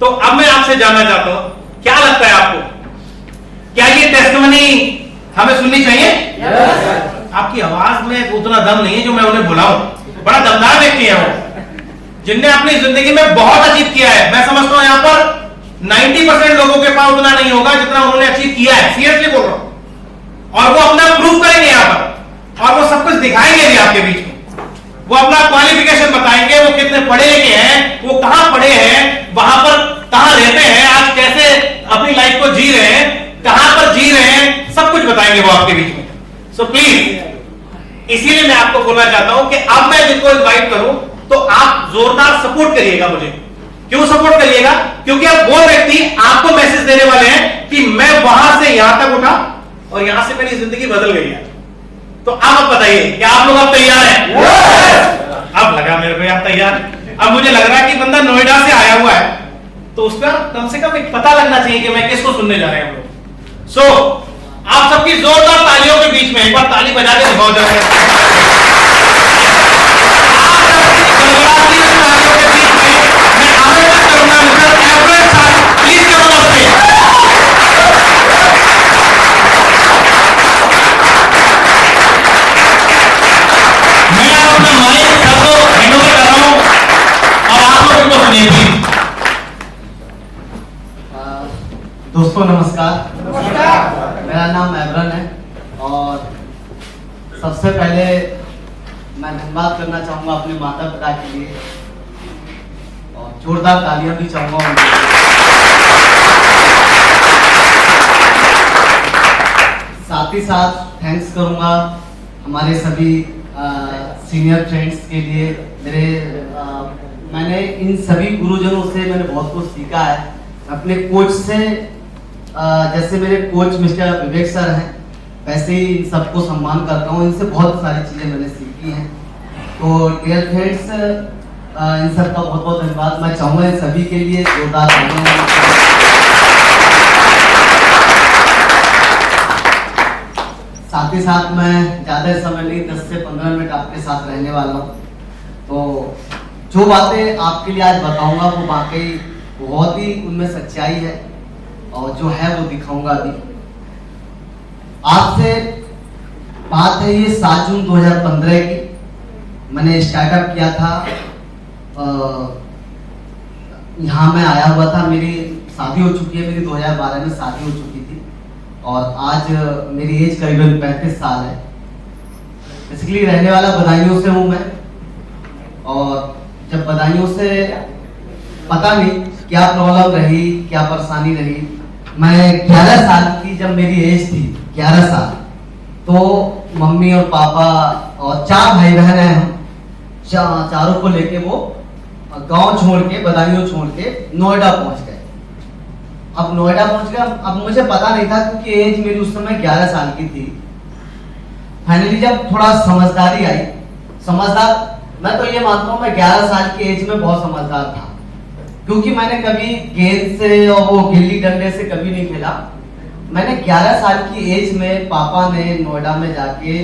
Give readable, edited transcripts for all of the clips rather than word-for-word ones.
तो अब मैं आपसे जानना चाहता हूं, क्या लगता है आपको, क्या ये टेस्टिमनी हमें सुननी चाहिए? आपकी आवाज में उतना दम नहीं है जो मैं उन्हें बुलाऊं। बड़ा दमदार व्यक्ति है वो, जिनने अपनी जिंदगी में बहुत अचीव किया है। मैं समझता हूं यहां पर 90% लोगों के पास उतना नहीं होगा जितना उन्होंने अचीव किया है, सीरियसली बोल रहा हूं। और वो अपना प्रूव करेंगे यहां पर, और वो सब कुछ दिखाएंगे भी आपके बीच में। वो अपना क्वालिफिकेशन बताएंगे, वो कितने पढ़े लिखे हैं, वो कहां पढ़े हैं, वहां पर कहां रहते हैं, आज कैसे अपनी लाइफ को जी रहे हैं, कहां पर जी रहे हैं, सब कुछ बताएंगे वो आपके बीच में। सो प्लीज, इसीलिए मैं आपको बोलना चाहता हूं कि अब मैं जिनको इनवाइट करूं तो आप जोरदार सपोर्ट करिएगा मुझे। क्यों सपोर्ट करिएगा? क्योंकि अब वो व्यक्ति आपको मैसेज देने वाले हैं कि मैं वहां से यहां तक उठा और यहां से मेरी जिंदगी बदल गई है। तो अब बताइए, क्या आप लोग अब तैयार हैं? अब लगा मेरे को आप तैयार। अब मुझे लग रहा है कि बंदा नोएडा से आया हुआ है, तो उसका कम से कम एक पता लगना चाहिए कि मैं किसको सुनने जा रहे हैं हम लोग। सो आप सबकी जोरदार तालियों के बीच में एक बार ताली बजा के दिखाओ जरा। दोस्तों नमस्कार। मेरा नाम एवरन है और सबसे पहले मैं धन्यवाद करना चाहूंगा अपने माता पिता के लिए और जोरदार तालियां भी चाहूंगा उनके लिए। साथ ही साथ थैंक्स करूंगा हमारे सभी सीनियर फ्रेंड्स के लिए। मैंने इन सभी गुरुजनों से मैंने बहुत कुछ सीखा है अपने कोच से। जैसे मेरे कोच मिस्टर विवेक सर हैं, वैसे ही इन सबको सम्मान करता हूँ। इनसे बहुत सारी चीज़ें मैंने सीखी हैं। तो डियर फ्रेंड्स, इन सब का बहुत बहुत धन्यवाद मैं चाहूँगा इन सभी के लिए। जोरदार साथ ही साथ मैं ज़्यादा समय नहीं, 10 से 15 मिनट आपके साथ रहने वाला हूँ। तो जो बातें आपके लिए आज बताऊँगा वो वाकई बहुत ही उनमें सच्चाई है और जो है वो दिखाऊंगा अभी। आपसे बात है ये 7 जून 2015 की। मैंने स्टार्टअप किया था, यहाँ मैं आया हुआ था। मेरी शादी हो चुकी है, मेरी 2012 में शादी हो चुकी थी और आज मेरी एज करीबन 35 साल है। बेसिकली रहने वाला बदायूं से हूँ मैं। और जब बदायूं से पता नहीं क्या प्रॉब्लम रही, क्या परेशानी रही, मैं 11 साल की जब मेरी एज थी 11 साल, तो मम्मी और पापा और 4 भाई बहन हैं हम, चारों को लेके वो गांव छोड़ के, बदायूं छोड़ के नोएडा पहुंच गए। अब नोएडा पहुंच गए, अब मुझे पता नहीं था क्योंकि एज मेरी उस समय 11 साल की थी। फाइनली जब थोड़ा समझदारी आई, समझदार मैं तो ये मानता हूँ मैं 11 साल की एज में बहुत समझदार था, क्योंकि मैंने कभी गेंद से और वो गिल्ली डंडे से कभी नहीं खेला। मैंने 11 साल की एज में पापा ने नोएडा में जाके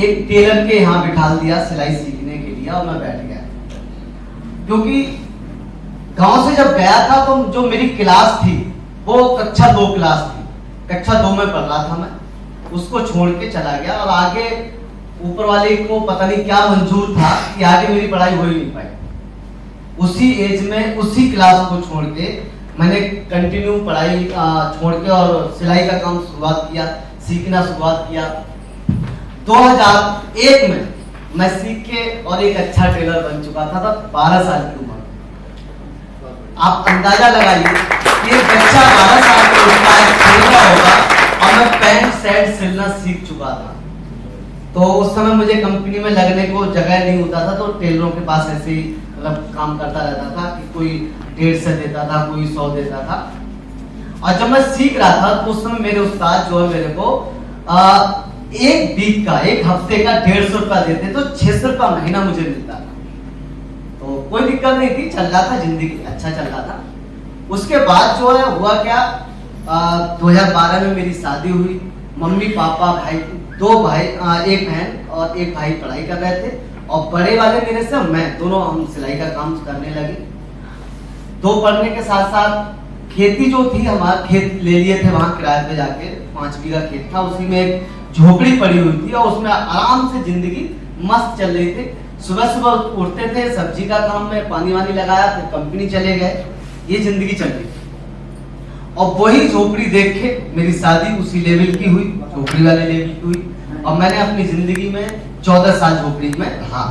एक टेलर के यहाँ बिठा दिया सिलाई सीखने के लिए और मैं बैठ गया। क्योंकि गांव से जब गया था तो जो मेरी क्लास थी वो कक्षा 2 क्लास थी, कक्षा 2 में पढ़ रहा था मैं, उसको छोड़ के चला गया। और आगे ऊपर वाले को पता नहीं क्या मंजूर था कि आगे मेरी पढ़ाई हो ही नहीं पाई। उसी एज में उसी क्लास को छोड़ के मैंने कंटिन्यू पढ़ाई छोड़ के और सिलाई का काम शुरुआत किया, सीखना शुरुआत किया। 2001 में मैं सीख के और एक अच्छा टेलर बन चुका था 12 साल की उम्र। आप अंदाजा लगाइए कि एक बच्चा 12 साल की उम्र में सिलना होगा और मैं पैंट शर्ट सिलना सीख चुका था। तो उस समय मुझे कंपनी में लगने को जगह नहीं होता था, तो टेलरों के पास ऐसे ही मतलब काम करता रहता था कि कोई 150 देता था, कोई 100 देता था। और जब मैं सीख रहा था तो उस समय मेरे उस्ताद जो है मेरे को एक वीक का, एक हफ्ते का 150 रुपया देते, तो 600 रुपया महीना मुझे मिलता था। तो कोई दिक्कत नहीं थी, चल रहा था, जिंदगी अच्छा चल रहा था। उसके बाद जो है हुआ क्या, 2012 में मेरी शादी हुई। मम्मी पापा भाई, 2 भाई, एक बहन और एक भाई पढ़ाई कर रहे थे और बड़े वाले मेरे से मैं दोनों हम सिलाई का काम करने लगे। दो पढ़ने के साथ साथ खेती जो थी, हमारा खेत ले लिए थे वहाँ किराए पे जाके, 5 बीघा खेत था, उसी में एक झोपड़ी पड़ी हुई थी और उसमें आराम से जिंदगी मस्त चल रही थी। सुबह सुबह उठते थे, सब्जी का काम में पानी वानी लगाया, फिर कंपनी चले गए, ये जिंदगी चल रही थी। और वही झोपड़ी देख के मेरी शादी उसी लेवल की हुई, झोपड़ी वाले लेवल की हुई, और मैंने अपनी जिंदगी में 14 साल झोपड़ी में रहा।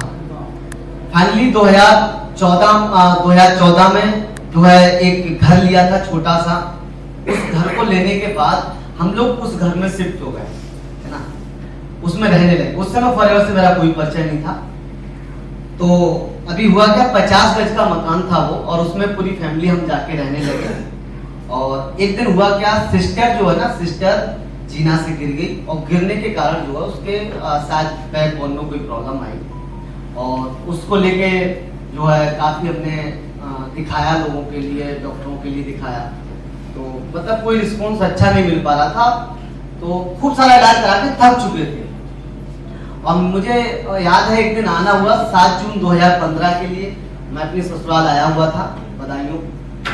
फाइनली 2014 में जो है एक घर लिया था छोटा सा। उस घर को लेने के बाद हम लोग उस घर में शिफ्ट हो गए, है ना, उसमें रहने लगे। उस समय फॉरएवर से मेरा कोई परिचय नहीं था। तो अभी हुआ क्या, 50 गज का मकान था वो, और उसमें पूरी फैमिली हम जाके रहने लगे। और एक दिन हुआ क्या, सिस्टर जो है ना, सिस्टर जीना से गिर गई, और गिरने के कारण जो है उसके शायद बैकबोन में कोई प्रॉब्लम आई, और उसको लेके जो है काफी हमने दिखाया, लोगों के लिए, डॉक्टरों के लिए दिखाया, तो मतलब कोई रिस्पॉन्स अच्छा नहीं मिल पा रहा था। तो खूब सारा इलाज करा के थक चुके थे। और मुझे याद है एक दिन आना हुआ 7 जून 2015 के लिए, मैं अपनी ससुराल आया हुआ था बदायूं।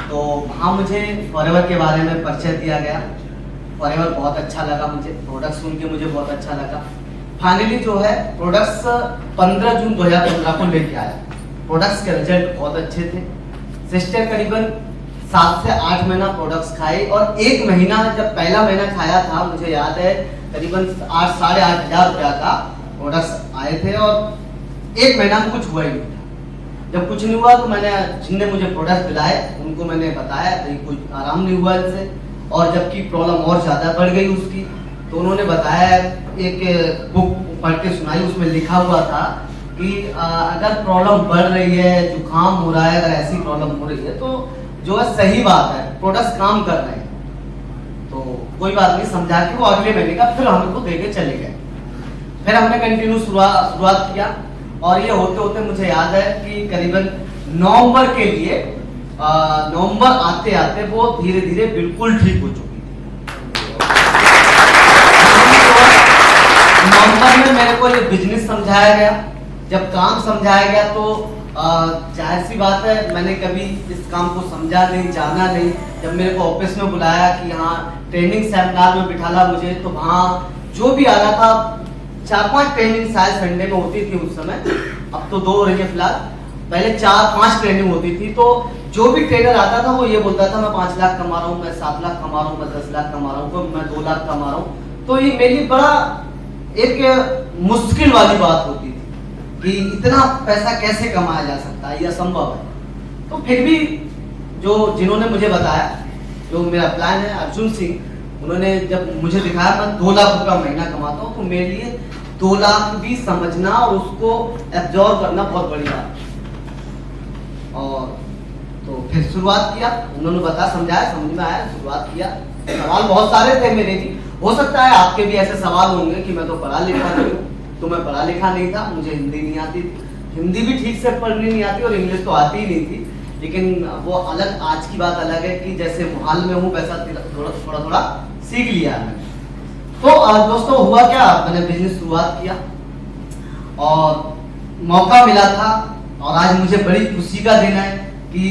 तो वहाँ मुझे फॉरएवर के बारे में परिचय दिया गया। फॉरएवर बहुत अच्छा लगा मुझे, प्रोडक्ट सुन के मुझे बहुत अच्छा लगा। फाइनली जो है प्रोडक्ट्स 15 जून 2015 को लेके आया। प्रोडक्ट्स के रिजल्ट बहुत अच्छे थे। सिस्टर करीबन 7 से 8 महीना प्रोडक्ट्स खाए, और 1 महीना, जब पहला महीना खाया था, मुझे याद है करीबन 8-8.5 हजार रुपया का प्रोडक्ट्स आए थे, और 1 महीना में कुछ हुआ ही नहीं था। जब कुछ नहीं हुआ तो मैंने, जिनने मुझे प्रोडक्ट दिलाए उनको मैंने बताया, नहीं कुछ आराम नहीं हुआ इनसे, और जबकि प्रॉब्लम और ज्यादा बढ़ गई उसकी। तो उन्होंने बताया, एक बुक पढ़ के सुनाई, उसमें लिखा हुआ था कि अगर प्रॉब्लम बढ़ रही है, जुकाम हो रहा है, अगर ऐसी प्रॉब्लम हो रही है तो जो है सही बात है, प्रोडक्ट्स काम कर रहे हैं। तो कोई बात नहीं, समझा के वो अगले महीने का फिर हमको देके चले गए। फिर हमने कंटिन्यू शुरुआत किया, और ये होते होते मुझे याद है कि करीबन नवंबर के लिए, नवंबर आते आते वो धीरे धीरे बिल्कुल ठीक हो चुकी थी। नवंबर में मेरे को ये बिजनेस समझाया गया। जब काम समझाया गया तो जाहिर सी बात है, मैंने कभी इस काम को समझा नहीं, जाना नहीं। जब मेरे को ऑफिस में बुलाया कि हाँ ट्रेनिंग सेमिनार में बिठाला मुझे, तो वहाँ जो भी आ रहा था, 4-5 ट्रेनिंग शायद संडे में होती थी उस समय, अब तो 2 हो रही है फिलहाल, पहले 4-5 ट्रेनिंग होती थी। तो जो भी ट्रेनर आता था वो ये बोलता था मैं 5 लाख कमा रहा हूँ, मैं 7 लाख कमा रहा हूँ, मैं 10 लाख कमा रहा हूँ, मैं 2 लाख कमा रहा हूँ। तो ये मेरी बड़ा एक मुश्किल वाली बात होती थी कि इतना पैसा कैसे कमाया जा सकता है, ये असंभव है। तो फिर भी जिन्होंने मुझे बताया, जो मेरा प्लान है, अर्जुन सिंह, उन्होंने जब मुझे दिखाया मैं 2 लाख रुपया महीना कमाता हूँ, तो मेरे लिए 2 लाख भी समझना और उसको एब्जॉर्व करना बहुत बड़ी बात है। और तो फिर शुरुआत किया, उन्होंने बताया, समझाया, समझ में आया, शुरुआत किया। सवाल बहुत सारे थे मेरे भी, हो सकता है आपके भी ऐसे सवाल होंगे कि मैं तो पढ़ा लिखा नहीं हूँ। तो मैं पढ़ा लिखा नहीं था, मुझे हिंदी नहीं आती थी, हिंदी भी ठीक से पढ़नी नहीं आती, और इंग्लिश तो आती ही नहीं थी। लेकिन वो अलग, आज की बात अलग है कि जैसे मोहाल में हूँ वैसा थोड़ा थोड़ा सीख लिया मैंने। तो दोस्तों हुआ क्या, मैंने बिजनेस शुरुआत किया और मौका मिला था, और आज मुझे बड़ी खुशी का दिन है कि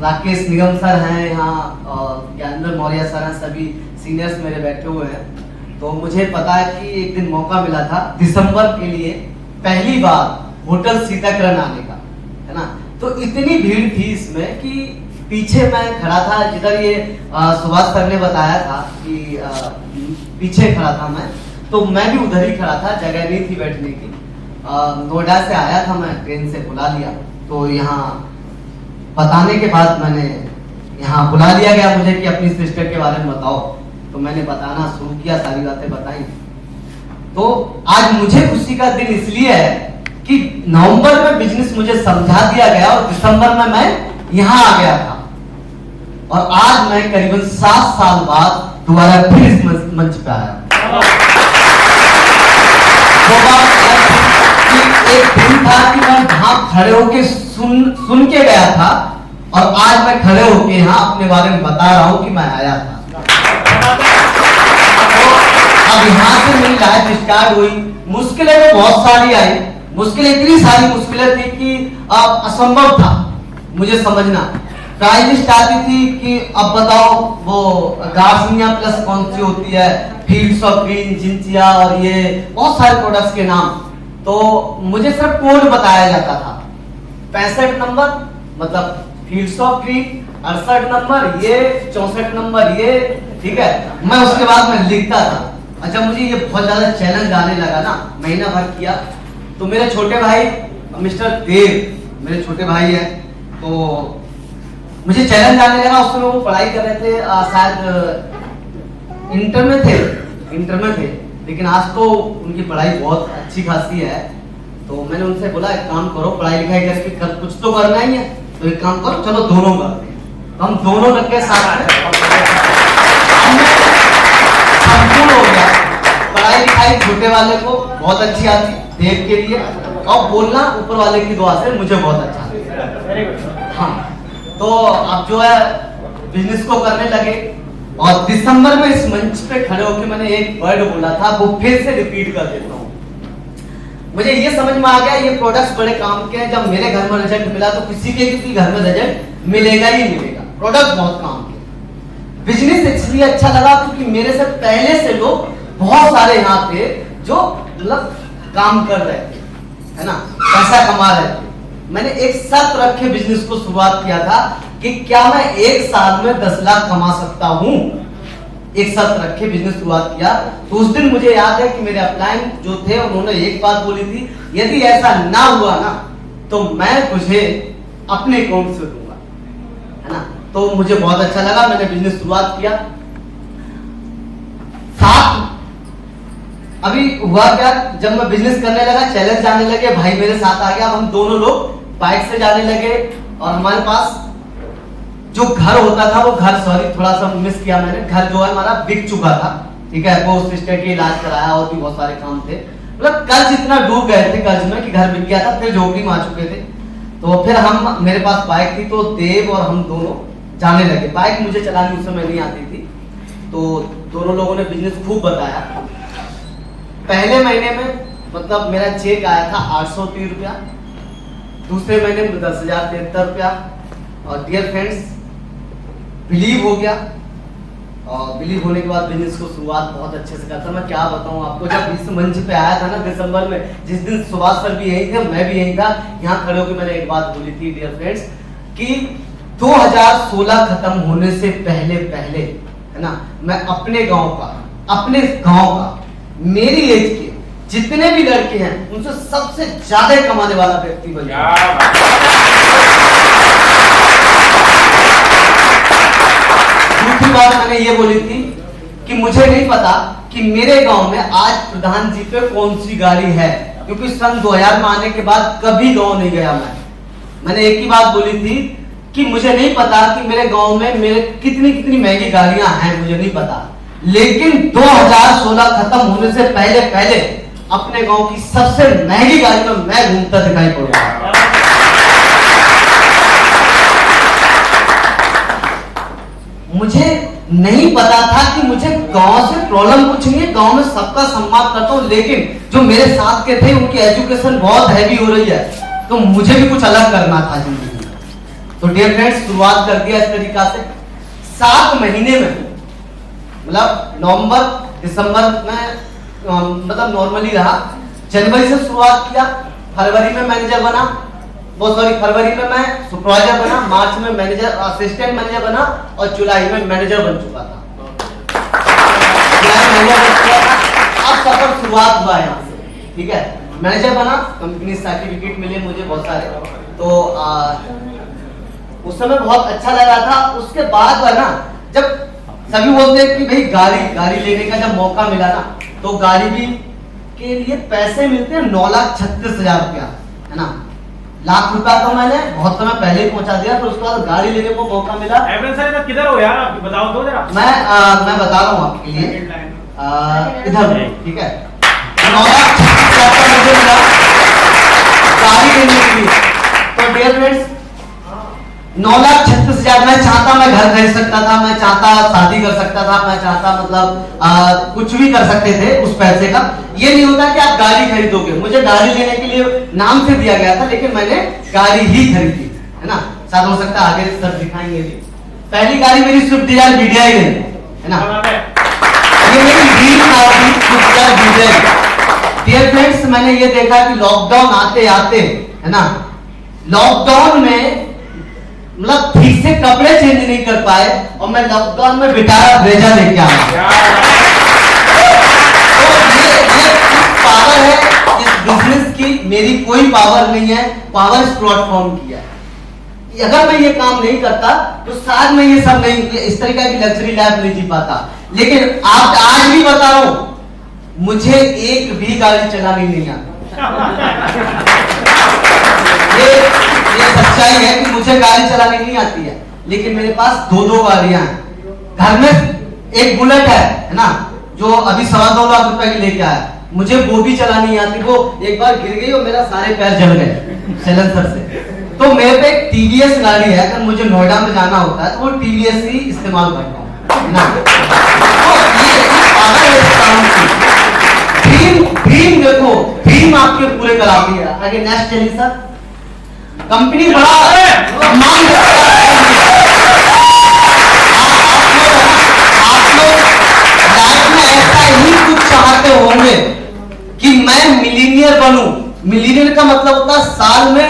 राकेश निगम सर हैं यहाँ, और ज्ञानेंद्र मौर्य सर हैं, सभी सीनियर्स मेरे बैठे हुए हैं। तो मुझे पता है कि एक दिन मौका मिला था दिसंबर के लिए पहली बार होटल सीताकरण आने का, है ना। तो इतनी भीड़ थी इसमें कि पीछे मैं खड़ा था, जिधर ये सुभाष सर ने बताया था कि पीछे खड़ा था मैं, तो मैं भी उधर ही खड़ा था, जगह नहीं थी बैठने की। नोएडा से आया था मैं, ट्रेन से बुला लिया, तो यहाँ बताने के बाद मैंने यहाँ बुला लिया गया मुझे कि अपनी सिस्टर के बारे में बताओ। तो मैंने बताना शुरू किया, सारी बातें बताई। तो आज मुझे खुशी का दिन इसलिए है कि नवंबर में बिजनेस मुझे समझा दिया गया, और दिसंबर में मैं यहाँ आ गया था, और आज मैं करीबन 7 साल बाद दोबारा फिर इस मंच पे आया। एक दिन था कि मैं वहां खड़े होके सुन के गया था, और आज मैं खड़े होके यहाँ अपने बारे में बता रहा हूँ कि मैं आया था। अब यहाँ से मेरी लाइफ स्टार्ट हुई। मुश्किलें तो बहुत सारी आई, मुश्किलें इतनी सारी मुश्किलें थी कि असंभव था मुझे समझना। प्राइस लिस्ट आती थी कि अब बताओ वो गार्सिनिया प्लस कौन सी होती है, फील्ड्स ऑफ ग्रीन, जिंचिया और ये बहुत सारे प्रोडक्ट्स के नाम। तो मुझे सिर्फ कोड बताया जाता था, 65 नंबर मतलब फील्ड्स ऑफ ग्रीन, 68 नंबर ये, 64 नंबर ये, ठीक है। मैं उसके बाद में लिखता था। अच्छा, मुझे ये बहुत ज्यादा चैलेंज आने लगा ना, महीना भर किया तो मेरे छोटे भाई मिस्टर देव मेरे छोटे भाई हैं, तो मुझे चैलेंज आने लगा। उस समय वो पढ़ाई कर रहे थे, शायद इंटर में थे, लेकिन आज तो उनकी पढ़ाई बहुत अच्छी खासी है। तो मैंने उनसे बोला एक काम करो, पढ़ाई लिखाई करके कुछ तो करना ही है, तो एक काम करो चलो दोनों करते हैं। हम दोनों लग के साथ में संपूर्ण हो गया। पढ़ाई लिखाई छोटे वाले को बहुत अच्छी आती, देव के लिए, और बोलना ऊपर वाले की दुआ से मुझे बहुत अच्छा आता। हाँ, तो अब जो है बिजनेस को करने लगे, और दिसंबर में इस मंच पे खड़े होकर मैंने एक वर्ड बोला था, वो फिर से रिपीट कर देता हूँ। मुझे ये समझ में आ गया ये प्रोडक्ट्स बड़े काम के हैं। जब मेरे घर में रिजल्ट मिला तो किसी के भी घर में रिजल्ट मिलेगा ही मिलेगा। प्रोडक्ट बहुत काम के। बिजनेस इसलिए अच्छा लगा क्योंकि मेरे से पहले से लोग बहुत सारे यहाँ थे जो मतलब काम कर रहे थे, है ना, पैसा कमा रहे थे। मैंने एक शर्त रख के बिजनेस को शुरुआत किया था कि क्या मैं एक साल में 10 लाख कमा सकता हूँ। एक शर्त रख के बिजनेस शुरुआत किया। तो उस दिन मुझे याद है कि मेरे अपलाइन जो थे उन्होंने एक बात बोली थी, यदि ऐसा ना हुआ ना तो मैं तुझे अपने अकाउंट से दूंगा, है ना। तो मुझे बहुत अच्छा लगा, मैंने बिजनेस शुरुआत किया। साथ अभी हुआ क्या, जब मैं बिजनेस करने लगा, चैलेंज आने लगे, भाई मेरे साथ आ गया, हम दोनों लोग बाइक से जाने लगे। और हमारे पास जो घर होता था, वो घर, सॉरी थोड़ा सा मिस किया मैंने, घर जो है हमारा बिक चुका था, ठीक है। पोस्ट स्टेट के इलाज कराया और भी बहुत सारे काम थे, मतलब कर्ज इतना डूब गए थे कर्ज में कि घर बिक गया था, फिर झोपड़ी में आ चुके थे। तो फिर हम, मेरे पास बाइक थी, तो देव और हम दोनों जाने लगे। बाइक मुझे चलानी उस समय नहीं आती थी, तो दोनों लोगों ने बिजनेस खूब बताया। पहले महीने में मतलब मेरा चेक आया था 830 रुपया, दूसरे महीने में 10,073 रुपया। और डियर फ्रेंड्स, बिलीव हो गया, और बिलीव होने के बाद बिजनेस को शुरुआत बहुत अच्छे से करता। मैं क्या बताऊं आपको, जब इस मंच पे आया था ना दिसंबर में, जिस दिन सुभाष सर भी यही थे, मैं भी यही था, यहाँ खड़े होकर मैंने एक बात बोली थी डियर फ्रेंड्स, कि 2016 खत्म होने से पहले है ना, मैं अपने गांव का मेरी एज के जितने भी लड़के हैं उनसे सबसे ज्यादा कमाने वाला व्यक्ति बन गया। दूसरी बात मैंने ये बोली थी कि मुझे नहीं पता कि मेरे गांव में आज प्रधान जी पे कौन सी गाड़ी है, क्योंकि सन 2000 में आने के बाद कभी गांव नहीं गया मैंने एक ही बात बोली थी कि मुझे नहीं पता कि मेरे गांव में मेरे कितनी महंगी गाड़ियां हैं, मुझे नहीं पता। लेकिन 2016 खत्म होने से पहले अपने गांव की सबसे महंगी गाड़ी में मैं घूमता दिखाई पड़ूंगा। मुझे नहीं पता था कि मुझे गांव से प्रॉब्लम कुछ नहीं है, गांव में सबका सम्मान करता हूं, लेकिन जो मेरे साथ के थे उनकी एजुकेशन बहुत हैवी हो रही है, तो मुझे भी कुछ अलग करना था जिंदगी में। तो डियर फ्रेंड्स, शुरुआत कर दिया इस तरीका से। 7 महीने में, मतलब नवंबर दिसंबर में मतलब नॉर्मली रहा, जनवरी से शुरुआत किया, फरवरी में मैनेजर बना, फरवरी में मैं सुपरवाइजर बना, मार्च में मैनेजर असिस्टेंट मैनेजर बना, और जुलाई में मैनेजर बन चुका था। अब सफर शुरुआत हुआ है यहाँ से, ठीक है। मैनेजर बना, कंपनी सर्टिफिकेट मिले मुझे बहुत सारे, तो उस समय बहुत अच्छा लगा था। उसके बाद है ना, जब सभी बोलते हैं कि भाई गाड़ी लेने का जब मौका मिला ना, तो गाड़ी भी के लिए पैसे मिलते हैं 9,36,000 रुपया, है ना। लाख रुपया तो मैंने बहुत समय पहले ही पहुंचा दिया, फिर उसके बाद गाड़ी लेने को मौका मिला। सर किधर हो यार, बताओ तो जरा। मैं बता रहा हूँ आपके लिए, इधर, ठीक है। 9,36,000 रुपया मुझे मिला गाड़ी लेने के लिए। तो डियर फ्रेंड्स, 9,36,000, मैं चाहता मैं घर खरीद सकता था, मैं चाहता शादी कर सकता था, मैं चाहता मतलब कुछ भी कर सकते थे उस पैसे का। ये नहीं होता कि आप गाड़ी खरीदोगे, मुझे गाड़ी लेने के लिए नाम से दिया गया था, लेकिन मैंने गाड़ी ही खरीदी, है ना। शायद हो सकता है आगे सर दिखाएंगे भी। पहली गाड़ी मेरी स्विफ्ट डिजायर VDI है ना, ये मेरी ड्रीम कार थी Swift Dzire VDI। Dear friends, मैंने ये देखा कि लॉकडाउन आते आते है ना, लॉकडाउन में मतलब ठीक से कपड़े चेंज नहीं कर पाए और मैं लॉकडाउन में बिटारा ब्रेजा लेके आया। तो ये पावर है इस बिजनेस की, मेरी कोई पावर नहीं है, पावर इस प्लेटफॉर्म की है। अगर मैं ये काम नहीं करता तो शायद मैं ये सब नहीं, इस तरीके की लग्जरी लाइफ नहीं जी पाता। लेकिन आप आज भी बता रहा हूं, मुझे एक भी गाड़ी चलानी नहीं आती। ये सच्चाई है कि मुझे गाड़ी चलानी नहीं आती है, लेकिन मेरे पास दो गाड़ियां हैं। घर में एक बुलेट है ना, जो अभी 2.25 लाख रुपए की लेके आया, मुझे वो भी चलानी नहीं आती। वो एक बार गिर गई और मेरा सारे पैर जल गए सिलेंसर से। तो मेरे पे एक TVS गाड़ी है, अगर मुझे नोएडा में जाना होता है तो वो TVS ही इस्तेमाल करता हूँ ना। तो ये ड्रीम देखो, ड्रीम आपके पूरे कराती है। आगे नेक्स्ट चलिए सर। कंपनी बड़ा मांग करता है, आप लोग लाइफ में ऐसा ही कुछ चाहते होंगे कि मैं मिलीनियर बनूं। मिलीनियर का मतलब होता है साल में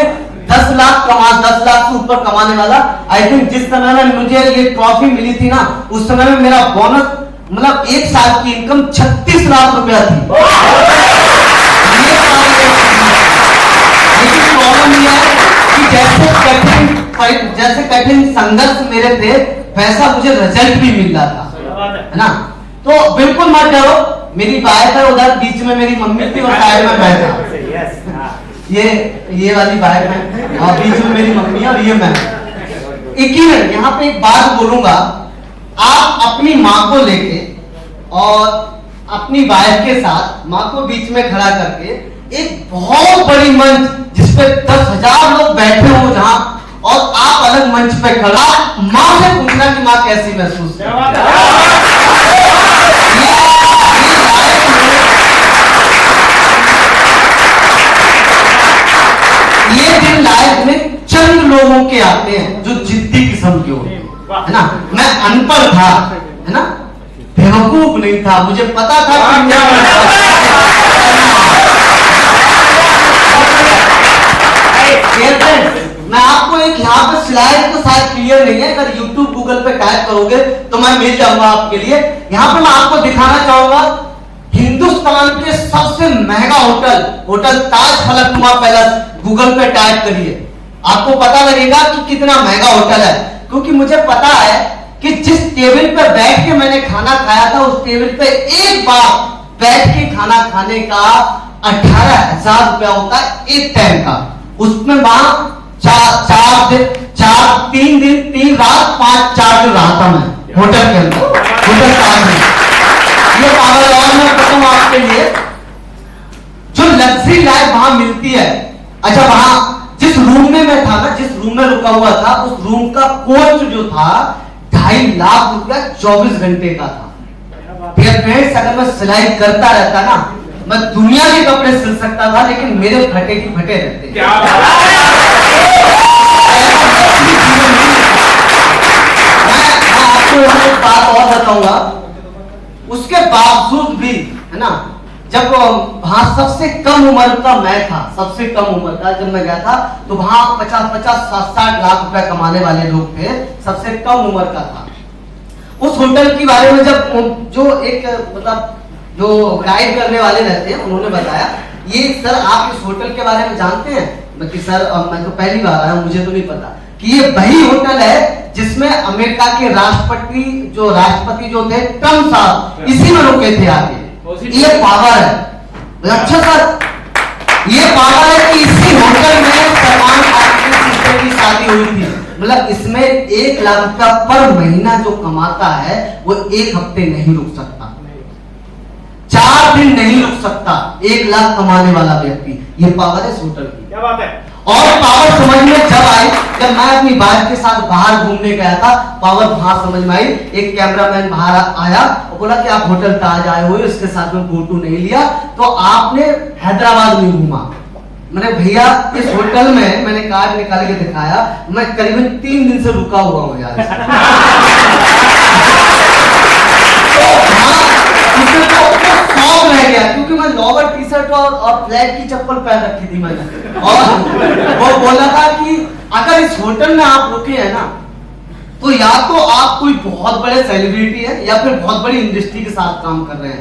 10 लाख 10 लाख से ऊपर कमाने वाला। आई थिंक जिस समय में मुझे ये ट्रॉफी मिली थी ना, उस समय में मेरा बोनस मतलब एक साल की इनकम 36 लाख रुपया थी। लेकिन प्रॉब्लम यह है कि जैसे कठिन संघर्ष मेरे थे, वैसा मुझे रिजल्ट भी मिल रहा था, है ना। तो बिल्कुल मत डरो, मेरी बाइक है, उधर बीच में मेरी मम्मी थी और साइड में मैं था। ये वाली बाइक है और बीच में मेरी मम्मी है और ये मैं। एक ही मिनट यहाँ पे एक बात बोलूंगा, आप अपनी माँ को लेके और अपनी वाइफ के साथ माँ को बीच में खड़ा करके एक बहुत बड़ी मंच जिसपे 10,000 लोग बैठे हो जहां, और आप अलग मंच पे खड़ा, माँ से पूछना कि माँ कैसी महसूस कर ये दिन लाइफ में चंद लोगों के आते हैं जो जिद्दी किस्म के होते हैं, है ना। मैं अनपढ़ था, है ना, बेवकूफ नहीं था, मुझे पता था मैं आपको एक यहाँ पे स्लाइड तो शायद क्लियर नहीं है, अगर YouTube गूगल पे टाइप करोगे तो मैं मिल जाऊंगा आपके लिए। यहाँ पे मैं आपको दिखाना चाहूंगा हिंदुस्तान के सबसे महंगा होटल ताज फलकनुमा पैलेस। गूगल पे टाइप करिए, आपको पता लगेगा कि कितना महंगा होटल है। क्योंकि मुझे पता है कि जिस टेबल पे बैठ के मैंने खाना खाया था, उस टेबल पे एक बार बैठ के खाना खाने का 18,000 रुपया होता है एक टाइम का। उसमें वहां 3 दिन 3 रात 4 दिन रहा था मैं होटल के अंदर, होटल ताज में। ये पागल, और मैं बताऊं आपके लिए जो लग्जरी लाइफ वहां मिलती है। अच्छा, वहां जिस रूम में मैं था ना, जिस रूम में रुका हुआ था, उस रूम का कोस्ट जो था 2.5 लाख रुपया 24 घंटे का था। फ्रेंड्स, अगर मैं सिलाई करता रहता ना, मैं दुनिया के कपड़े सिल सकता था, लेकिन मेरे फटे की फटे रहते। मैं आपको एक बात और बताऊंगा, उसके बावजूद भी, है ना, जब वहां सबसे कम उम्र का मैं था, सबसे कम उम्र का जब मैं गया था, तो वहां 50-60 लाख रुपए कमाने वाले लोग थे, सबसे कम उम्र का था। उस होटल के बारे में जब जो एक मतलब जो गाइड करने वाले रहते हैं, उन्होंने बताया, ये सर आप इस होटल के बारे में जानते हैं? कि सर मैं तो पहली बार आया हूं, मुझे तो नहीं पता कि ये वही होटल है जिसमें अमेरिका के राष्ट्रपति जो थे ट्रम्प साहब, इसी में रुके थे आके। ये पावर है। अच्छा सर, ये पावर है कि इसी होटल में सलमान खान की सिस्टर की शादी हुई थी। मतलब इसमें 1 लाख रुपया पर महीना जो कमाता है, वो 1 हफ्ते नहीं रुक सकता, 4 दिन नहीं रुक सकता, 1 लाख कमाने वाला व्यक्ति। ये पावर है इस होटल की। क्या बात है। और पावर समझ में जब आई, जब मैं अपनी बाइक के साथ बाहर घूमने गया था, पावर वहां समझ में आई। एक कैमरामैन बाहर आया और बोला कि आप होटल ताज आए हुए, इसके साथ में फोटो नहीं लिया तो आपने हैदराबाद नहीं घूमा। मैंने भैया इस होटल में मैंने कार्ड निकाल के दिखाया, मैं करीबन 3 दिन से रुका हुआ हूँ यार। तो शौक रह गया क्योंकि मैं लोअर टी शर्ट और फ्लैट की चप्पल पहन रखी थी मैंने, और वो बोला था कि अगर इस होटल में आप रुके हैं ना तो या तो आप कोई बहुत बड़े सेलिब्रिटी है या फिर बहुत बड़ी इंडस्ट्री के साथ काम कर रहे हैं।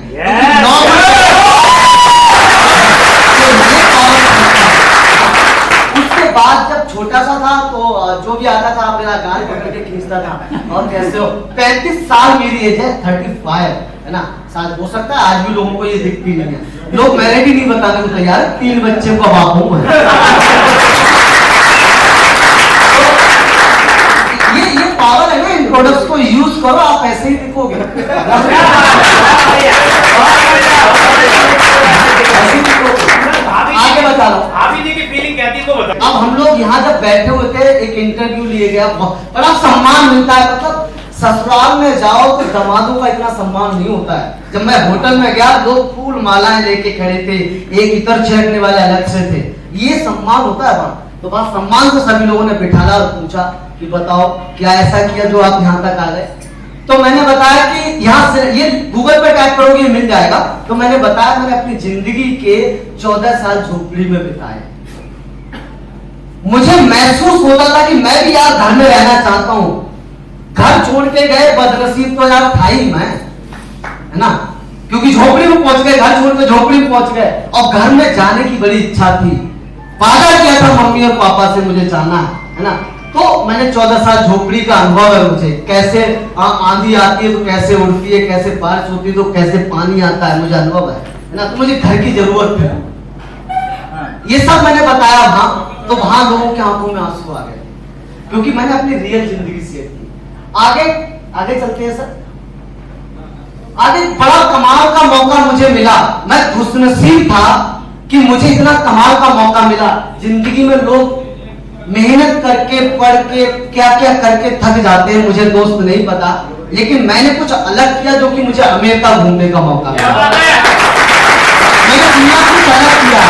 उसके बाद जब छोटा सा था तो जो भी आता था मेरा गाल पकड़ के खींचता था, और कैसे हो 35 साल मेरी एज है, 35 है ना। शायद हो सकता है आज भी लोगों को ये दिखती नहीं है, लोग मैंने भी नहीं बताने को तैयार, 3 बच्चे का बाप हूं मैं। ये पावर है ना, इन प्रोडक्ट्स को यूज करो, आप ऐसे ही दिखोगे। आगे बता लो, भाभी जी की फीलिंग कहती है, वो बताओ। अब हम लोग यहाँ जब बैठे हुए थे, एक इंटरव्यू लिए गया, बड़ा सम्मान मिलता है। मतलब ससुराल में जाओ तो दामादों का इतना सम्मान नहीं होता है। जब मैं होटल में गया, लोग फूल मालाएं लेके खड़े थे, एक इतर छेड़ने वाले अलग से थे, ये सम्मान होता है बड़ा। तो बड़ा सम्मान से सभी लोगों ने बिठाला और पूछा कि बताओ क्या ऐसा किया जो आप यहाँ तक आ गए। तो मैंने बताया कि यहाँ से ये गूगल पे टाइप करोगे मिल जाएगा। तो मैंने बताया मैंने अपनी जिंदगी के 14 साल झोपड़ी में बिताए। मुझे महसूस होता था कि मैं भी यार घर में रहना चाहता हूँ। घर छोड़ के गए, बदनसीब तो यार था ही मैं, है ना, क्योंकि झोपड़ी में पहुंच गए, घर छोड़ के झोपड़ी में पहुंच गए, और घर में जाने की बड़ी इच्छा थी। वादा किया था मम्मी और पापा से मुझे जाना है ना। तो मैंने 14 साल झोपड़ी का अनुभव है मुझे, कैसे आंधी आती है तो कैसे उड़ती है, कैसे बारिश होती है तो कैसे पानी आता है, मुझे अनुभव है ना। तो मुझे घर की जरूरत है, ये सब मैंने बताया वहां। तो वहां लोगों की आंखों में आंसू आ गए क्योंकि मैंने अपनी रियल जिंदगी शेयर की। आगे चलते हैं सर। आगे बड़ा कमाल का मौका मुझे मिला। मैं खुशनसीब था कि मुझे इतना कमाल का मौका मिला। जिंदगी में लोग मेहनत करके पढ़ के क्या क्या करके थक जाते हैं, मुझे दोस्त नहीं पता, लेकिन मैंने कुछ अलग किया जो कि मुझे अमेरिका घूमने का मौका मिला। मैंने दुनिया कुछ अलग किया,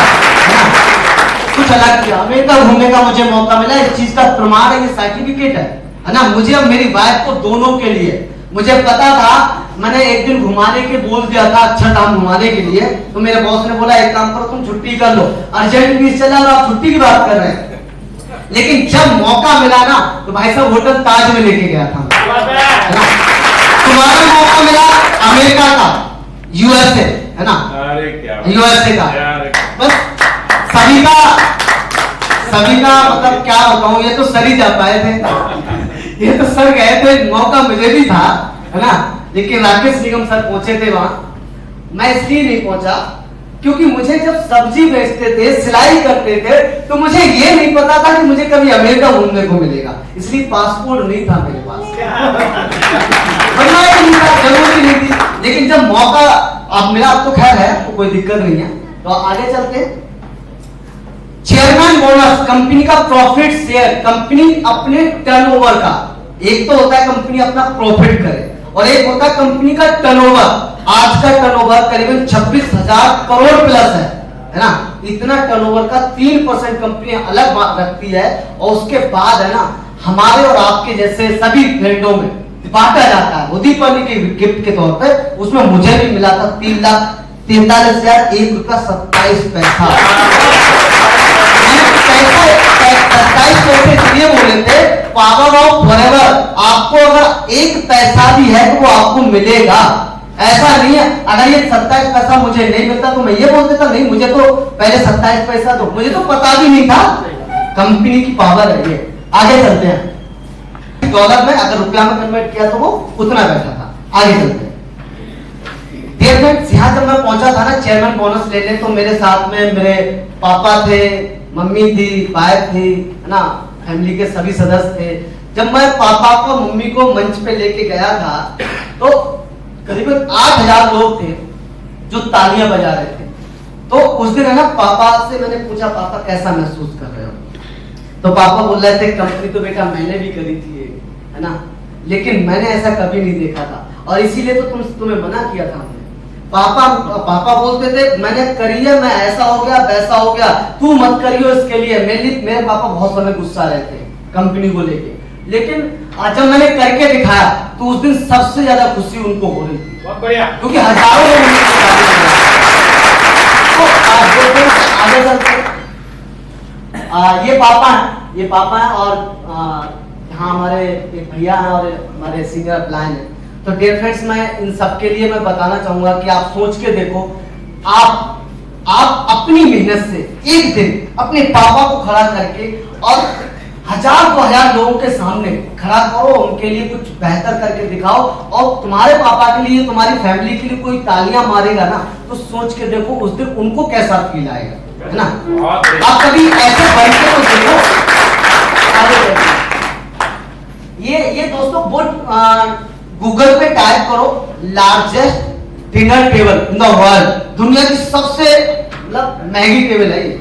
कुछ अलग किया, अमेरिका घूमने का मुझे मौका मिला। इस चीज का प्रमाण है, ये सर्टिफिकेट है ना। मुझे और मेरी वाइफ को दोनों के लिए मुझे पता था। मैंने एक दिन घुमाने के बोल दिया था, अच्छा टाइम घुमाने के लिए। तो मेरे बॉस ने बोला एक काम करो तुम छुट्टी कर लो, अर्जेंट भी चला और आप छुट्टी की बात कर रहे हैं। लेकिन जब मौका मिला ना तो भाई साहब होटल ताज में लेके गया था। तुम्हारा मौका मिला अमेरिका का, यूएसए, है ना, यूएसए का। बस सभी का मतलब क्या बताऊं, ये तो सर ही जा पाए थे, ये तो सर गए थे, मौका मुझे भी था, है ना। लेकिन राकेश निगम सर पहुंचे थे वहां, मैं इसलिए नहीं पहुंचा क्योंकि मुझे जब सब्जी बेचते थे, सिलाई करते थे, तो मुझे ये नहीं पता था कि मुझे कभी अमेरिका घूमने को मिलेगा, इसलिए पासपोर्ट नहीं था मेरे पास। जरूरत नहीं थी, लेकिन जब मौका अब मिला, अब तो खैर है, तो कोई दिक्कत नहीं है। तो आगे चलते हैं। चेयरमैन बोनस, कंपनी का प्रॉफिट शेयर, कंपनी अपने टर्नओवर का, एक तो होता है कंपनी अपना प्रॉफिट करे और एक होता है कंपनी का टर्नओवर। आज का टर्नओवर करीबन 26,000 करोड़ प्लस है ना। इतना टर्नओवर का 3% कंपनी अलग रखती है, और उसके बाद है ना हमारे और आपके जैसे सभी फील्डों में बांटा जाता है। दीपावली के गिफ्ट के तौर पे उसमें मुझे भी मिला था 3,43,001 रुपया 27 पैसा। 27 पैसे इसलिए बोले थे, पावर ऑफ फॉरएवर, आपको अगर 1 पैसा भी है तो वो आपको मिलेगा। ऐसा नहीं है अगर ये 27 पैसा मुझे नहीं मिलता तो मैं ये बोल देता नहीं मुझे तो पहले 27 पैसा दो, मुझे तो पता भी नहीं था। कंपनी की पावर है ये। आगे चलते हैं। डॉलर में अगर रुपया में कन्वर्ट किया तो वो उतना बैठा था। आगे चलते हैं। डियर फ्रेंड्स, यहाँ जब मैं पहुंचा था ना चेयरमैन बोनस लेने, तो मेरे साथ में मेरे पापा थे, मम्मी थी, वाइफ थी, है ना, फैमिली के सभी सदस्य थे। जब मैं पापा को मम्मी को मंच पे लेके गया था तो करीबन 8,000 लोग थे जो तालियां बजा रहे थे। तो उस दिन है ना पापा से मैंने पूछा, पापा कैसा महसूस कर रहे हो? तो पापा बोल रहे थे कंपनी तो बेटा मैंने भी करी थी, है ना, लेकिन मैंने ऐसा कभी नहीं देखा था, और इसीलिए तो तुम्हें मना किया था हमने। पापा पापा बोलते थे मैंने करी है, मैं ऐसा हो गया वैसा हो गया, तू मत करियो इसके लिए। मेरे पापा बहुत समय गुस्सा रहे थे कंपनी को लेके, लेकिन आज जब मैंने करके दिखाया तो उस दिन सबसे ज्यादा खुशी उनको हो रही थी। बहुत बढ़िया। क्योंकि हजारों लोग तो आगे चलते ये पापा हैं और यहाँ हमारे एक भैया हैं और हमारे सीनियर प्लान है। तो डियर फ्रेंड्स, मैं इन सबके लिए मैं बताना चाहूंगा कि आप सोच के देखो, आप अपनी मेहनत से एक दिन अपने पापा को खड़ा करके और हजार लोगों के सामने खड़ा करो, उनके लिए कुछ बेहतर करके दिखाओ, और तुम्हारे पापा के लिए, तुम्हारी फैमिली के लिए कोई तालियां मारेगा ना, तो सोच के देखो उस दिन उनको कैसा फील आएगा, है ना। आप कभी ऐसे बन के तो देखो। ये दोस्तों बहुत गूगल पे टाइप करो, largest dinner table in the world, दुनिया की सबसे मतलब महंगी टेबल है ये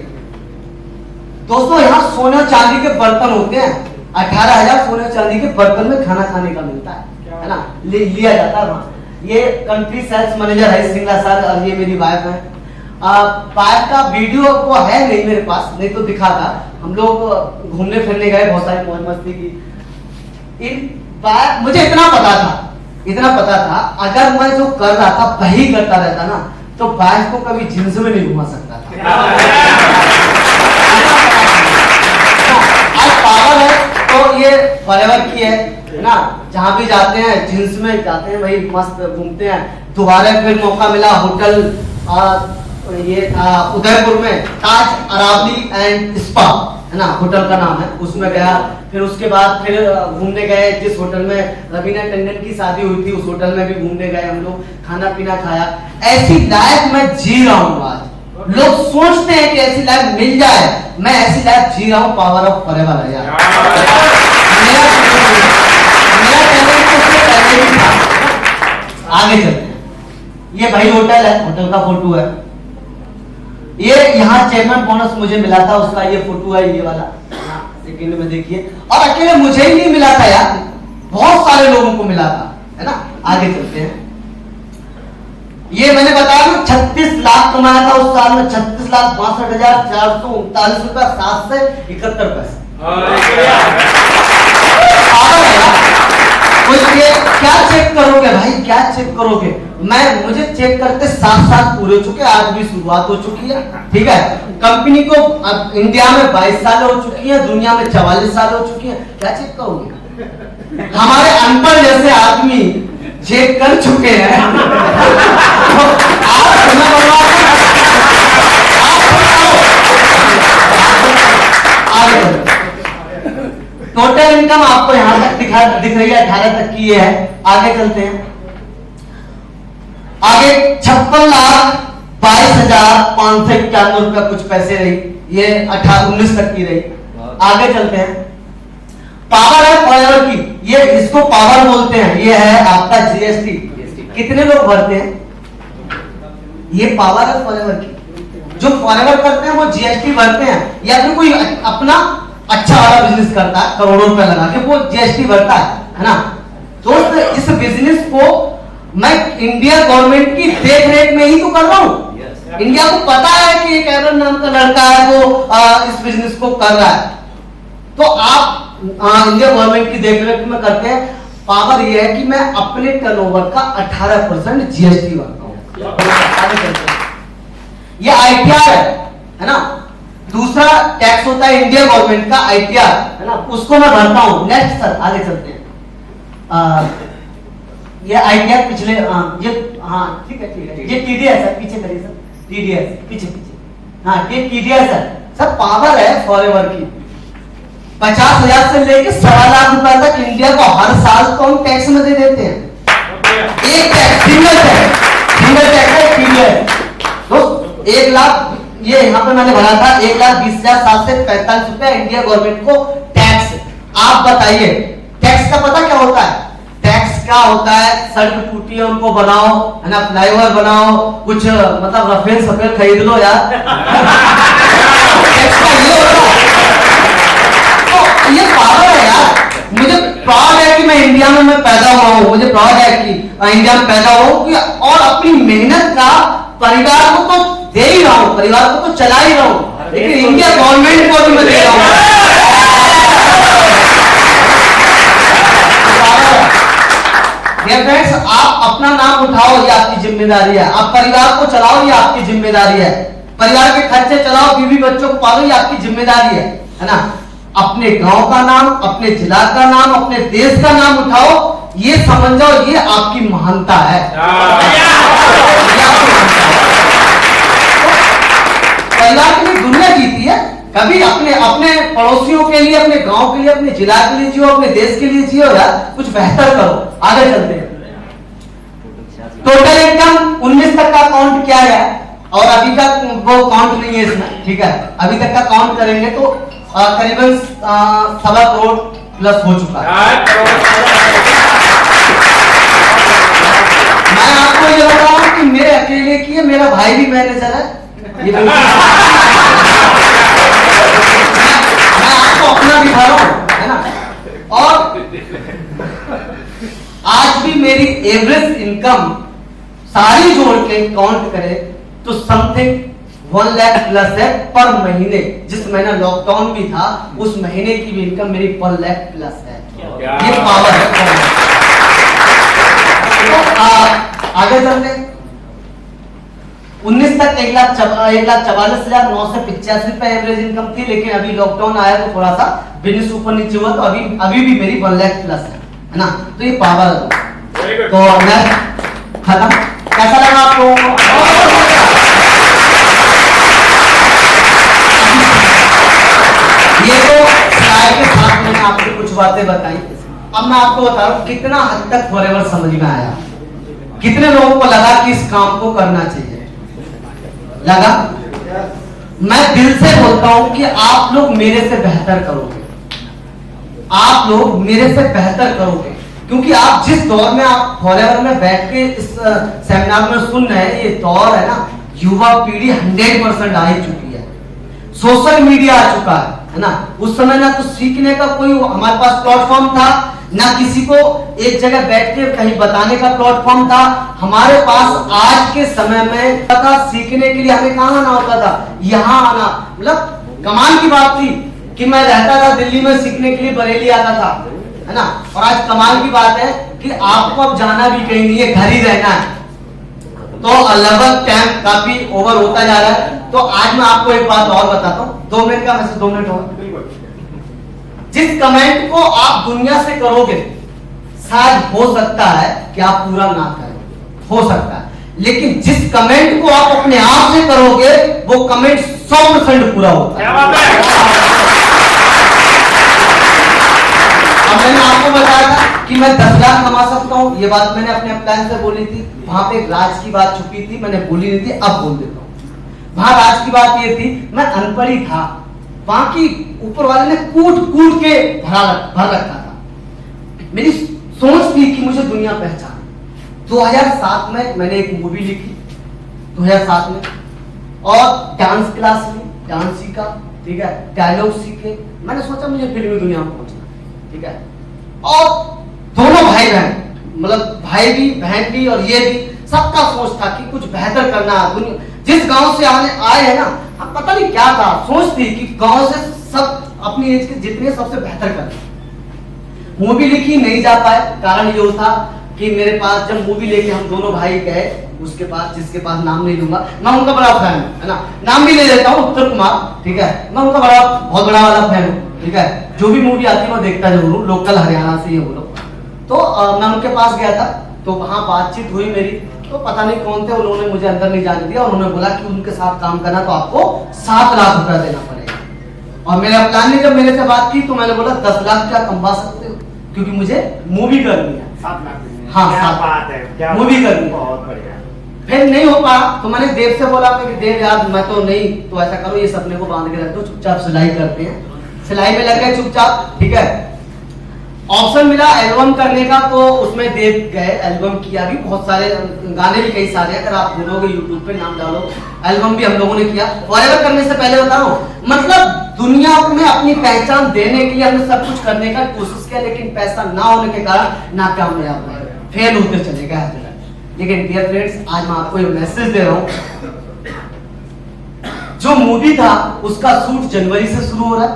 दोस्तों। यहाँ सोने चांदी के बर्तन होते हैं, 18,000 सोने चांदी के बर्तन में खाना खाने का मिलता है ना, लिया जाता है वहाँ। ये कंट्री सेल्स मैनेजर है सिंगला सर, और ये मेरी वाइफ है। वाइफ का वीडियो को है नहीं मेरे पास, नहीं तो दिखा था। हम लोग घूमने फिरने गए, बहुत सारी मौज मस्ती की। मुझे इतना पता था अगर मैं जो कर रहा था वही करता रहता ना, तो वाइफ को कभी जींस में नहीं घुमा सकता था। आज पावर है तो ये फॉरएवर की है ना, जहाँ भी जाते हैं जींस में जाते हैं, वही मस्त घूमते हैं। दोबारा फिर मौका मिला, होटल ये उदयपुर में ताज अरावली एंड स्पा है ना, होटल का नाम है, उसमें गया। फिर उसके बाद फिर घूमने गए जिस होटल में रवीना टंडन की शादी हुई थी, उस होटल में भी घूमने गए हम लोग, खाना पीना खाया। ऐसी लाइफ मैं जी रहा हूँ आज। लोग सोचते हैं कि ऐसी लाइफ मिल जाए, मैं ऐसी लाइफ जी रहा हूँ। पावर ऑफ फॉरएवर है यार। मेरा टैलेंट तो उससे पहले भी था। आगे चलते हैं। ये भाई होटल है, होटल का फोटो है। ये यहाँ चेयरमैन बोनस मुझे मिला था, उसका ये फोटो है, ये वाला सेकंड में देखिए। और अकेले मुझे ही नहीं मिला था यार, बहुत सारे लोगों को मिला था, है ना। आगे चलते हैं। ये मैंने बताया ना 36 लाख कमाया था उस साल में, 36,62,439 रुपया 7 से 71 पैसे। क्या चेक करोगे भाई, क्या चेक करोगे? मुझे चेक करते 7 साल पूरे हो चुके, आज भी शुरुआत हो चुकी है, ठीक है। कंपनी को अब इंडिया में 22 साल हो चुकी है, दुनिया में 44 साल हो चुकी है, क्या चेक करोगे? हमारे अनपढ़ जैसे आदमी चेक कर चुके हैं। टोटल इनकम आपको यहां तक दिख रही है, 18 तक की है। आगे चलते हैं। आगे 56,22,591 रुपया कुछ पैसे रही, ये 18-19 तक की रही। आगे चलते हैं। पावर है फॉरएवर की, ये इसको पावर बोलते हैं। ये है आपका जीएसटी, कितने लोग भरते हैं? ये पावर है फॉरएवर की। जो फॉरएवर करते हैं वो जीएसटी भरते हैं, या फिर कोई अपना अच्छा वाला बिजनेस करता है, करोड़ों रुपए लगा के वो जीएसटी भरता है ना। दोस्त, इस बिजनेस को मैं इंडिया गवर्नमेंट की देख रेख में ही तो कर रहा हूँ। इंडिया को पता है कि एक एरन नाम का लड़का है वो इस बिजनेस को कर रहा है, तो आप इंडिया गवर्नमेंट की देख रेख में करते हैं। पावर ये है कि मैं अपने टर्नओवर का 18% जीएसटी भरता हूँ। ये आईटीआर है ना। दूसरा टैक्स होता है इंडिया गवर्नमेंट का आईटीआर, है ना, उसको मैं भरता हूँ। नेक्स्ट सर, आगे चलते हैं। ये आईटीआर पिछले ये ठीक है। ये टीडीएस है, पीछे करिए सर, टीडीएस पीछे। हाँ, ये टीडीएस है सर। पावर है फॉरएवर की। 50,000 से लेके 1.25 लाख रुपए तक इंडिया को हर साल तो हम टैक्स में दे देते हैं। एक टैक्स, सिंगल टैक्स है टीडीएस। दोस्त, 1 लाख ये यहाँ पे मैंने भरा था, 1,20,745 रुपया इंडिया गवर्नमेंट को टैक्स। आप बताइए टैक्स का पता क्या होता है? टैक्स का होता है सड़क टूटी है उनको बनाओ, है ना, फ्लाईओवर बनाओ, कुछ मतलब रफेल सफेल खरीद लो यार। टैक्स का ये होता है। तो ये पावर है यार। मुझे प्राउड है कि मैं इंडिया में पैदा हुआ हूँ। मुझे प्राउड है कि इंडिया में पैदा हो कि और अपनी मेहनत का परिवार को तो दे ही रहा हूं, परिवार को तो चला ही रहा हूं, लेकिन इंडिया गवर्नमेंट को भी मैं दे रहा हूं। फ्रेंड्स, आप अपना नाम उठाओ, ये आपकी जिम्मेदारी है। आप परिवार को चलाओ, ये आपकी जिम्मेदारी है। परिवार के खर्चे चलाओ, बीवी बच्चों को पालो, ये आपकी जिम्मेदारी है ना। अपने गांव का नाम, अपने जिला का नाम, अपने देश का नाम उठाओ, ये समझ जाओ, ये आपकी महानता है। परिवार के लिए दुनिया जीती है, कभी अपने अपने पड़ोसियों के लिए, अपने गांव के लिए, अपने जिला के लिए जियो, अपने देश के लिए जियो यार, कुछ बेहतर करो। आगे चलते हैं। टोटल इनकम 19 तक का काउंट किया है और अभी तक वो काउंट नहीं है इसमें, ठीक है। अभी तक का काउंट करेंगे तो करीबन 1.25 करोड़ प्लस हो चुका है। मैं आपको ये बताऊं कि मेरे अकेले की है, मेरा भाई भी मैनेजर है, ये मैं आपको अपना दिखा रहा हूं, है ना। और आज भी मेरी एवरेज इनकम सारी जोड़ के काउंट करें तो समथिंग 1 लाख प्लस है पर महीने। जिस महीना लॉकडाउन भी था उस महीने की भी इनकम मेरी 1 लाख प्लस है। ये पावर है। तो आगे चलते 19 तक 1,44,985 रुपए एवरेज इनकम थी, लेकिन अभी लॉकडाउन आया तो थोड़ा सा बिजनेस ऊपर नीचे हुआ, तो अभी भी मेरी 1 लाख प्लस है ना। तो ये पावर है। तो मैं खत्म। कैसा लगा आपको? ये तो स्लाइड के साथ मैंने आपको कुछ बातें बताई। अब मैं आपको बता रहा हूं कितना हद तक फॉरएवर समझ में आया, कितने लोगों को लगा कि इस काम को करना चाहिए। लगा? मैं दिल से बोलता हूं कि आप लोग मेरे से बेहतर करोगे, आप लोग मेरे से बेहतर करोगे, क्योंकि आप जिस दौर में आप फॉरएवर में बैठ के इस सेमिनार में सुन रहे हैं, ये दौर है ना, युवा पीढ़ी 100% आ ही चुकी है। सोशल मीडिया आ चुका है ना। उस समय ना तो सीखने का कोई हमारे पास प्लेटफॉर्म था, ना किसी को एक जगह बैठ के कहीं बताने का प्लेटफॉर्म था। हमारे पास आज के समय में पता सीखने के लिए हमें कहां आना होता था, यहाँ आना। मतलब कमाल की बात थी कि मैं रहता था दिल्ली में, सीखने के लिए बरेली आता था, है ना। और आज कमाल की बात है कि आपको अब जाना भी कहीं नहीं है, घर ही रहना है। तो लगभग टाइम काफी ओवर होता जा रहा है। तो आज मैं आपको एक बात और बताता हूँ, 2 मिनट का मैसेज, 2 मिनट और। जिस कमेंट को आप दुनिया से करोगे शायद हो सकता है कि आप पूरा ना करें, हो सकता है, लेकिन जिस कमेंट को आप अपने आप से करोगे वो कमेंट 100% पूरा होता है। अब मैंने आपको बताया था कि मैं 10 लाख कमा सकता हूं, ये बात मैंने अपने प्लान से बोली थी। वहां पे राज की बात छुपी थी, मैंने बोली नहीं थी, अब बोल देता हूं। वहां राज की बात ये थी, मैं अनपढ़ ही था, वहां की ऊपर वाले ने कूट कूट के भर रखा था। मेरी सोच थी कि मुझे दुनिया पहचाने। 2007 में मैंने एक मूवी लिखी, 2007 में, और डांस क्लास ली, डांस सीखा, ठीक है, डायलॉग सीखे। मैंने सोचा मुझे फिल्मी दुनिया में पहुंचना, ठीक है। और दोनों भाई बहन, मतलब भाई भी बहन भी और ये भी, सबका सोच था कि कुछ बेहतर करना है। दुनिया जिस गांव से आए हैं ना, हम पता नहीं क्या था, सोच थी कि गांव से सब अपनी एज के जितने सबसे बेहतर करना। मूवी लिखी, नहीं जा पाए, कारण ये था कि मेरे पास जब मूवी लेके हम दोनों भाई गए उसके पास, जिसके पास नाम नहीं लूंगा, मैं उनका बड़ा फैन हूं, है ना, नाम भी ले लेता हूं, उत्तर कुमार, ठीक है, मैं उनका बहुत बड़ा वाला फैन हूं, ठीक है। जो भी मूवी आती है मैं देखता जरूर हूं, लोकल हरियाणा से ये बोलो। तो मैं उनके पास गया था, तो वहां बातचीत हुई मेरी, तो पता नहीं कौन थे, उन्होंने मुझे अंदर नहीं जाने दिया और उन्होंने बोला कि उनके साथ काम करना तो आपको 7 लाख रुपया देना पड़ेगा। और मेरा प्लान ने जब मेरे से बात की तो मैंने बोला 10 लाख क्या कमा सकते हो, क्योंकि मुझे मूवी करनी है। 7 लाख? हाँ, क्या बात है, क्या मूवी करनी है। बहुत बढ़िया। फिर नहीं हो पाया तो मैंने देव से बोला कि देव यार मैं तो नहीं, तो ऐसा करो ये सपने को बांध के रख दो, चुपचाप सिलाई करते हैं। सिलाई में लग गए चुपचाप, ठीक है। ऑप्शन मिला एल्बम करने का, तो उसमें देव गए, एल्बम किया भी, बहुत सारे गाने भी कई सारे, अगर आप ढूंढोगे यूट्यूब पे नाम डालो, एल्बम भी हम लोगों ने किया। फॉरएवर करने से पहले बता रहा हूं, मतलब दुनिया में अपनी पहचान देने के लिए हमने सब कुछ करने का कोशिश किया, लेकिन पैसा ना होने के कारण नाकामयाब हुए। फेल होते चले गए हर जगह। लेकिन डियर फ्रेंड्स, आज मैं आपको ये मैसेज दे रहा हूँ, जो मूवी था उसका शूट जनवरी से शुरू हो रहा है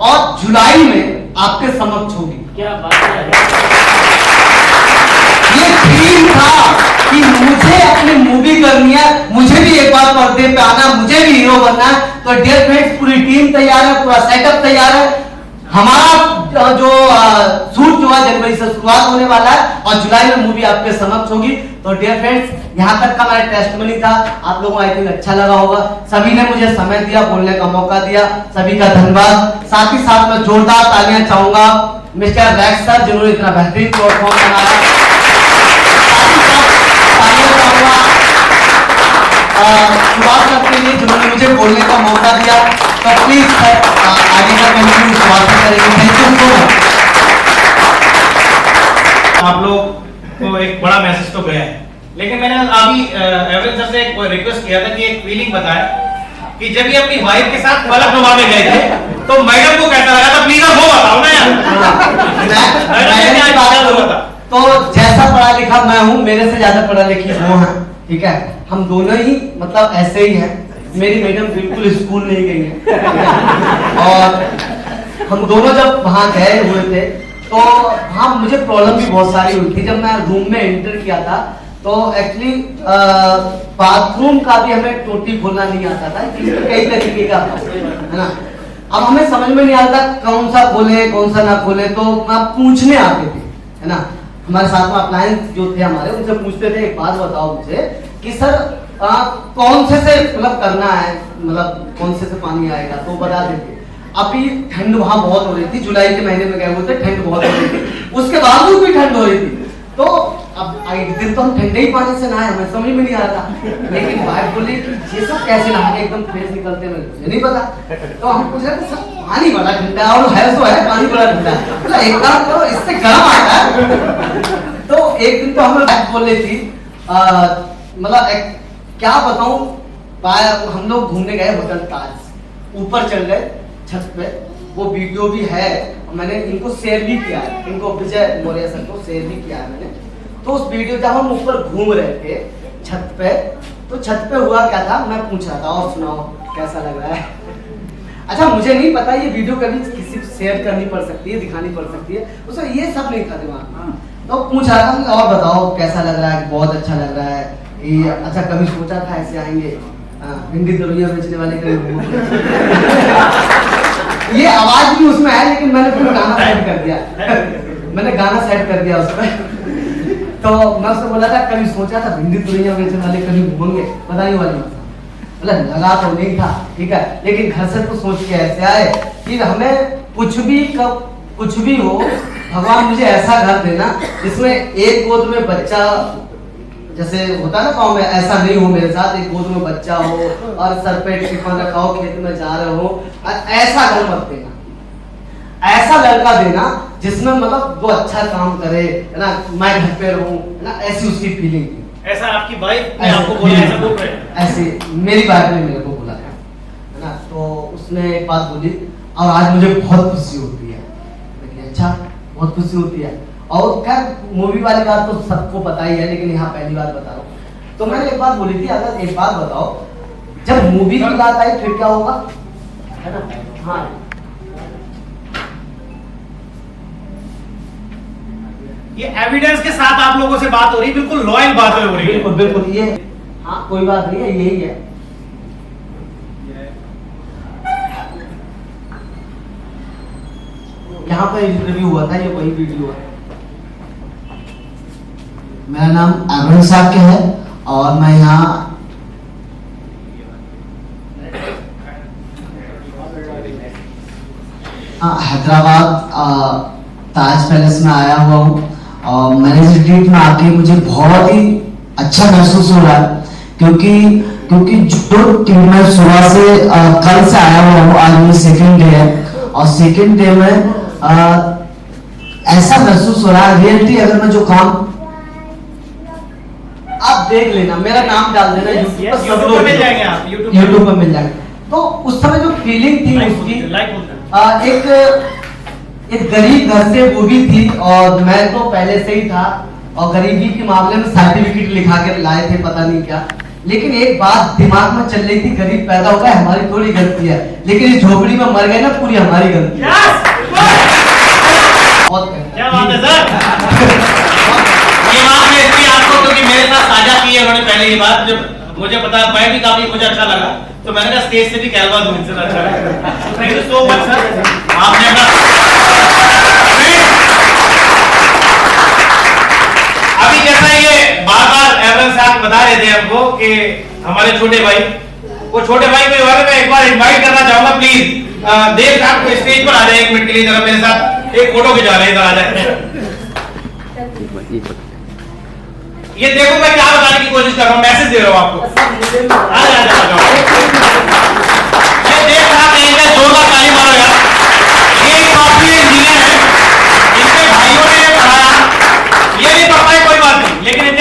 और जुलाई में आपके समक्ष होगी। क्या बात है। ये ड्रीम था कि मुझे अपनी मूवी करनी है, मुझे भी एक बार पर्दे पे आना, मुझे भी हीरो बनना है। तो डियर फ्रेंड्स, पूरी टीम तैयार है, पूरा सेटअप तैयार है। हमारा जो शूट जो है जनवरी से शुरुआत होने वाला है और जुलाई में मूवी आपके समक्ष होगी। तो डियर फ्रेंड्स, यहाँ तक का मेरा टेस्टमनी था, आप लोगों को आई थिंक अच्छा लगा होगा। सभी ने मुझे समय दिया, बोलने का मौका दिया, सभी का धन्यवाद। साथ ही साथ मैं जोरदार तालियां चाहूंगा मिस्टर रैक्स सर, जिन्होंने इतना बेहतरीन प्लेटफॉर्म बनाया। शुरुआत करते लिए जिन्होंने मुझे बोलने का मौका दिया। तो प्लीज सर आगे का कंटिन्यू शुरुआत करेंगे। Thank you so much. आप लोग को एक बड़ा मैसेज तो गया है, लेकिन मैंने अभी एवरेज सर से एक रिक्वेस्ट किया था कि एक फीलिंग बताएं कि जब ये अपनी वाइफ के साथ फलकनुमा में गए थे तो मैडम को कैसा लगा था। प्लीज आप वो बताओ ना यार। तो जैसा पढ़ा लिखा मैं हूँ, मेरे से ज्यादा पढ़ा लिखी वो है, ठीक है। हम दोनों ही मतलब ऐसे ही हैं। मेरी मैडम बिल्कुल स्कूल नहीं गई है और हम दोनों जब वहाँ गए हुए थे तो हाँ मुझे प्रॉब्लम भी बहुत सारी हुई थी। जब मैं रूम में एंटर किया था तो एक्चुअली बाथरूम का भी हमें टोटी खोलना नहीं आता था, कई तरीके का है ना। अब हमें समझ में नहीं आता कौन सा खोले कौन सा ना खोले, तो मैं पूछने आते थे, है ना। हमारे साथ में अप्लायंस जो थे हमारे, उनसे पूछते थे एक बात बताओ मुझे कि सर कौन से मतलब करना है, मतलब कौन से पानी आएगा, तो बता देते। अभी ठंड वहां बहुत हो रही थी, जुलाई के महीने में गए हुए थे, ठंड बहुत हो रही थी, उसके बावजूद भी ठंड हो रही थी। तो अब एक दिन तो हम ठंडे ही पानी से नहाए, हमें समझ में नहीं आ रहा था। लेकिन वाइफ बोली कि ये सब कैसे नहाने एकदम फ्रेश निकलते हैं, मुझे नहीं पता। तो हम पूछ रहे थे पानी बड़ा ठंडा और है तो है पानी बड़ा ठंडा, मतलब एक काम करो इससे गर्म आता है। तो एक दिन तो हमें वाइफ बोल रही थी मतलब क्या बताऊं, हम लोग घूमने गए होटल ताज, ऊपर चल गए छत पे, वो वीडियो भी है, मैंने इनको शेयर भी किया है, इनको विजय मौर्य सर को शेयर भी किया है मैंने। तो उस वीडियो जब हम ऊपर घूम रहे थे छत पे, तो छत पे हुआ क्या था, मैं पूछ रहा था और सुनाओ कैसा लग रहा है। अच्छा मुझे नहीं पता ये वीडियो कभी किसी को शेयर करनी पड़ सकती है, दिखानी पड़ सकती है, उसमें ये सब नहीं था दिमाग में। तो पूछ रहा था और बताओ कैसा लग रहा है, बहुत अच्छा लग रहा है ये, अच्छा कभी सोचा था ऐसे आएंगे, भिंडी तोरियां बेचने वाले ये आवाज भी उसमें है, लेकिन मैंने पूरा गाना सेट कर दिया मैंने गाना सेट कर दिया उसमें। तो मैं उससे बोला था कभी सोचा था भिंडी तोरियां बेचने वाले कभी घूमेंगे, बताइए वाली मतलब लगा तो नहीं था, ठीक है। लेकिन घर से तो सोच के ऐसे आए कि हमें कुछ भी कब कुछ भी हो, भगवान मुझे ऐसा घर देना जिसमें एक गोद में बच्चा, जैसे होता है ना गाँव में, ऐसा नहीं हो मेरे साथ, एक गोद में बच्चा हो और सर पे टिफिन रखा हो, खेत में जा रहे हो, ऐसा घर मत देना, ऐसा लड़का देना जिसमें मतलब वो अच्छा काम करे, है ना, मैं घर पे रहूं, है ना, ऐसी उसकी फीलिंग थी। ऐसा आपकी वाइफ ने आपको बोला, ऐसा बोल रहे हैं? ऐसे मेरी वाइफ ने मेरे को बोला है ना। तो उसने एक बात बोली और आज मुझे बहुत खुशी होती है, अच्छा बहुत खुशी होती है। और खैर मूवी वाली बात तो सबको पता ही है, लेकिन यहाँ पहली बार बता रहा हूँ। तो मैंने एक बात बोली थी, अगर एक बात बताओ, जब मूवी की बात आई फिर क्या होगा, है ना। हाँ ये एविडेंस के साथ आप लोगों से बात हो रही, बिल्कुल लॉयल बात हो रही है। बिल्कुल बिल्कुल, ये हाँ कोई बात नहीं है, यही है। यहाँ पर इंटरव्यू हुआ था, ये वही वीडियो है। मेरा नाम अरुण साहब के है और मैं यहाँ हैदराबाद ताज पैलेस में आया हुआ हूँ और मैनेजर ट्रीट में आके मुझे बहुत ही अच्छा महसूस हो रहा है, क्योंकि जो टीम में सुबह से कल से आया हुआ हूँ, आज मेरी सेकंड डे है और सेकंड डे में ऐसा महसूस हो रहा है रियलिटी। अगर मैं जो काम आप देख लेना, मेरा नाम डाल देना यूट्यूब पर, सब लोग मिल जाएंगे, आप यूट्यूब पर मिल जाएंगे। तो उस समय जो फीलिंग थी उसकी, एक गरीब घर से वो भी थी और मैं तो पहले से ही था और गरीबी के मामले में सर्टिफिकेट लिखा के लाए थे, पता नहीं क्या। लेकिन एक बात दिमाग में चल रही थी, गरीब पैदा हो गए, हमारी थोड़ी गलती है, लेकिन इस झोपड़ी में मर गए ना, पूरी हमारी गलती है। क्या बात है सर। ये बात मैं इसलिए आपको, क्योंकि मेरे साथ साझा की है उन्होंने पहले। ये बात जब मुझे पता, मैं भी काफी मुझे अच्छा लगा, तो मैंने कहा स्टेज से भी कहलवा दूं इनसे अच्छा लगा। Thank you so much sir, आपने अभी जैसा ये बार बार एवरेंस साहब बता रहे थे हमको कि हमारे छोटे भाई, वो छोटे भाई को मैं एक बार इनवाइट करना चाहूंगा, प्लीज देव साहब को स्टेज पर आ जाए 1 मिनट के लिए, जरा मेरे साथ एक फोटो खिंचा रहे हैं, इधर आ जाए। ये देखो मैं क्या बताने की कोशिश कर रहा हूँ, मैसेज दे रहा हूँ आपको।